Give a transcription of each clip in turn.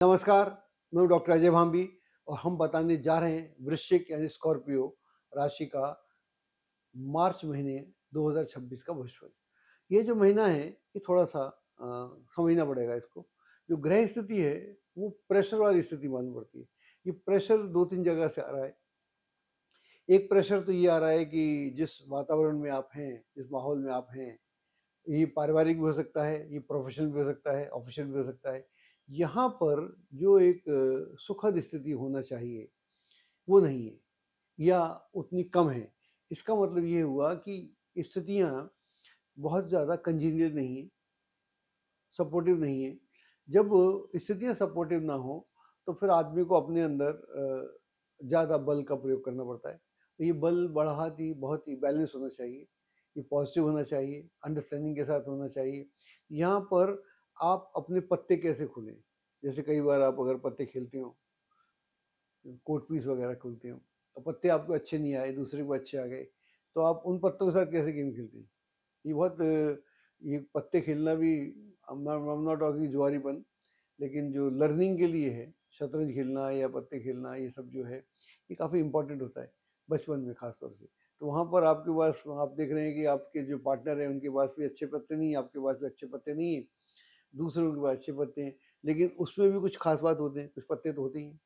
नमस्कार, मैं हूँ डॉक्टर अजय भांबी और हम बताने जा रहे हैं वृश्चिक यानी स्कॉर्पियो राशि का मार्च महीने 2026 का भविष्यवाणी। ये जो महीना है ये थोड़ा-सा समझना पड़ेगा इसको। जो ग्रह स्थिति है वो प्रेशर वाली स्थिति मालूम पड़ती है। ये प्रेशर 2-3 जगह से आ रहा है। एक प्रेशर तो ये आ रहा है कि जिस वातावरण में आप हैं, जिस माहौल में आप हैं, ये पारिवारिक भी हो सकता है, ये प्रोफ़ेशनल भी हो सकता है, ऑफ़िशियल भी हो सकता है। यहाँ पर जो एक सुखद स्थिति होना चाहिए, वो नहीं है या उतनी कम है। इसका मतलब ये हुआ कि स्थितियाँ बहुत ज़्यादा कंजीनियल नहीं है, सपोर्टिव नहीं है। जब स्थितियाँ सपोर्टिव ना हो, तो फिर आदमी को अपने अंदर ज़्यादा बल का प्रयोग करना पड़ता है। तो ये बल बहुत ही बैलेंस होना चाहिए, ये पॉज़िटिव होना चाहिए, अंडरस्टैंडिंग के साथ होना चाहिए। यहाँ पर आप अपने पत्ते कैसे खोलें? जैसे कई बार आप अगर पत्ते खेलते हो, कोर्ट पीस वगैरह खेलते हो, तो पत्ते आपको अच्छे नहीं आए, दूसरे को अच्छे आ गए, तो आप उन पत्तों के साथ कैसे गेम खेलते हैं? ये बहुत ये पत्ते खेलना भी आई एम नॉट टॉकिंग जुआरीपन, लेकिन जो लर्निंग के लिए है, शतरंज खेलना या पत्ते खेलना ये सब जो है, ये काफ़ी इम्पोर्टेंट होता है, बचपन में ख़ास तौर से। तो वहाँ पर आपके पास आप देख रहे हैं कि आपके जो पार्टनर हैं, उनके पास भी अच्छे पत्ते नहीं हैं, आपके पास भी अच्छे पत्ते नहीं हैं, दूसरों के पास अच्छे पत्ते हैं, लेकिन उसमें भी कुछ ख़ास बात होते हैं, कुछ पत्ते तो होते ही हैं,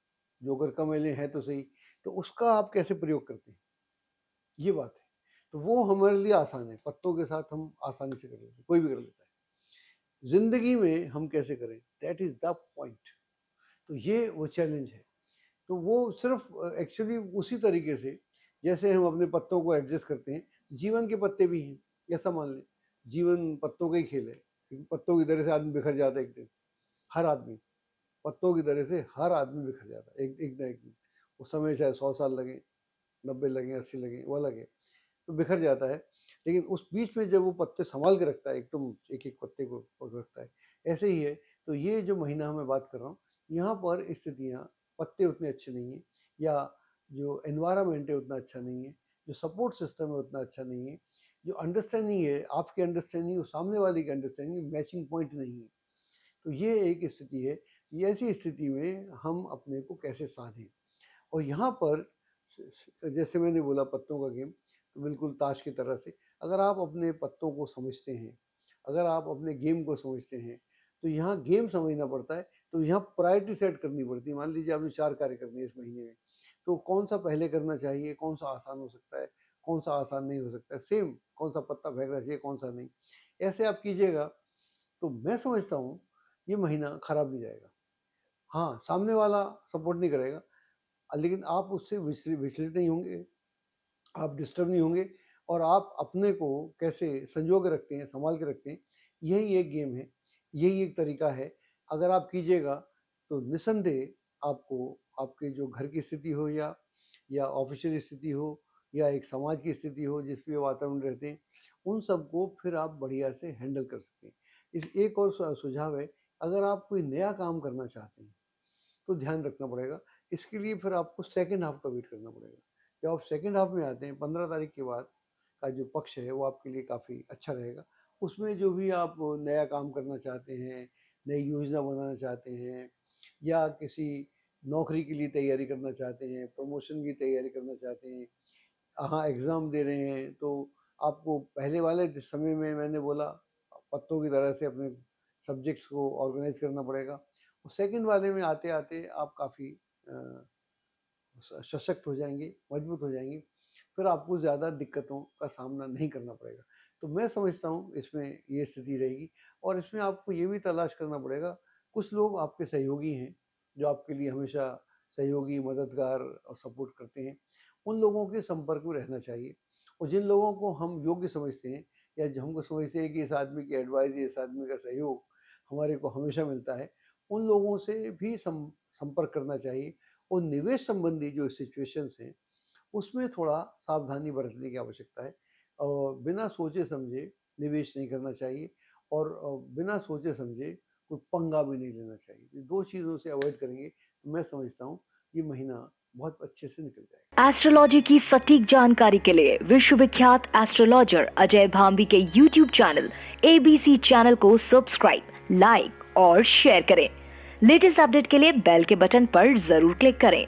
जो अगर कम वाले हैं तो सही, तो उसका आप कैसे प्रयोग करते हैं, ये बात है। तो वो हमारे लिए आसान है, पत्तों के साथ हम आसानी से कर लेते हैं, कोई भी कर लेता है। ज़िंदगी में हम कैसे करें, दैट इज़ द पॉइंट। तो ये वो चैलेंज है। तो वो सिर्फ़ एक्चुअली उसी तरीके से जैसे हम अपने पत्तों को एडजस्ट करते हैं, जीवन के पत्ते भी हैं, ऐसा मान लें। जीवन पत्तों का ही खेल है। पत्तों की तरह से आदमी बिखर जाता है एक दिन, हर आदमी। पत्तों की तरह से हर आदमी बिखर जाता है, एक एक ना एक दिन। उस समय चाहे 100 साल लगें, 90 लगें, 80 लगें, वो अलग है। तो बिखर जाता है, लेकिन उस बीच में जब वो पत्ते सँभाल के रखता है, एकदम एक-एक पत्ते को पकड़ रखता है, ऐसे ही है। तो ये जो महीना मैं बात कर रहा हूँ, यहाँ पर स्थितियाँ, पत्ते उतने अच्छे नहीं हैं या जो एनवायरनमेंट है उतना अच्छा नहीं है, जो सपोर्ट सिस्टम है उतना अच्छा नहीं है, जो अंडरस्टैंडिंग है, आपकी अंडरस्टैंडिंग और सामने वाले की अंडरस्टैंडिंग मैचिंग पॉइंट नहीं है। तो ये एक स्थिति है। ये ऐसी स्थिति में हम अपने को कैसे साधें? और यहाँ पर जैसे मैंने बोला पत्तों का गेम, तो बिल्कुल ताश की तरह से अगर आप अपने पत्तों को समझते हैं, अगर आप अपने गेम को समझते हैं, तो यहाँ गेम समझना पड़ता है। तो यहाँ प्रायोरिटी सेट करनी पड़ती है। मान लीजिए आपने 4 कार्य करने हैं इस महीने में, तो कौन-सा पहले करना चाहिए, कौन-सा आसान हो सकता है, कौन-सा आसान नहीं हो सकता है, सेम कौन-सा पत्ता फेंकना चाहिए, कौन-सा नहीं। ऐसे आप कीजिएगा, तो मैं समझता हूँ ये महीना खराब नहीं जाएगा। हाँ, सामने वाला सपोर्ट नहीं करेगा, लेकिन आप उससे विचलित नहीं होंगे, आप डिस्टर्ब नहीं होंगे और आप अपने को कैसे संजो के रखते हैं, सँभाल के रखते हैं, यही एक गेम है, यही एक तरीका है। अगर आप कीजिएगा तो निस्संदेह आपको आपके जो घर की स्थिति हो या ऑफ़िशियल स्थिति हो या एक समाज की स्थिति हो जिस भी वातावरण में रहते हैं, उन सबको फिर आप बढ़िया से हैंडल कर सकते हैं। इस एक और सुझाव है, अगर आप कोई नया काम करना चाहते हैं, तो ध्यान रखना पड़ेगा। इसके लिए फिर आपको सेकंड हाफ का वेट करना पड़ेगा। जब आप सेकंड हाफ में आते हैं 15 तारीख के बाद का जो पक्ष है वो आपके लिए काफ़ी अच्छा रहेगा। उसमें जो भी आप नया काम करना चाहते हैं, नई योजना बनाना चाहते हैं या किसी नौकरी के लिए तैयारी करना चाहते हैं, प्रमोशन की तैयारी करना चाहते हैं, हाँ, एग्ज़ाम दे रहे हैं, तो आपको पहले वाले समय में मैंने बोला पत्तों की तरह से अपने सब्जेक्ट्स को ऑर्गेनाइज़ करना पड़ेगा। और सेकंड वाले में आते-आते आप काफ़ी अ, सशक्त हो जाएँगे, मजबूत हो जाएँगे, फिर आपको ज़्यादा दिक्कतों का सामना नहीं करना पड़ेगा। तो मैं समझता हूँ इसमें ये स्थिति रहेगी और इसमें आपको ये भी तलाश करना पड़ेगा, कुछ लोग आपके सहयोगी हैं, जो आपके लिए हमेशा सहयोगी, मददगार और सपोर्ट करते हैं, उन लोगों के संपर्क में रहना चाहिए। और जिन लोगों को हम योग्य समझते हैं या जो हमको समझते हैं कि इस आदमी की एडवाइस या इस आदमी का सहयोग हमारे को हमेशा मिलता है, उन लोगों से भी संपर्क करना चाहिए। और निवेश संबंधी जो सिचुएशंस हैं, उसमें थोड़ा सावधानी बरतने की आवश्यकता है और बिना सोचे समझे निवेश नहीं करना चाहिए और बिना सोचे समझे कोई पंगा भी नहीं लेना चाहिए। ये 2 चीज़ों से अवॉइड करेंगे, तो मैं समझता हूँ ये महीना बहुत अच्छे से निकल जाएगा। एस्ट्रोलॉजी की सटीक जानकारी के लिए विश्वविख्यात एस्ट्रोलॉजर अजय भांबी के यूट्यूब चैनल ABC चैनल को सब्सक्राइब, लाइक और शेयर करें। लेटेस्ट अपडेट के लिए बेल के बटन पर जरूर क्लिक करें।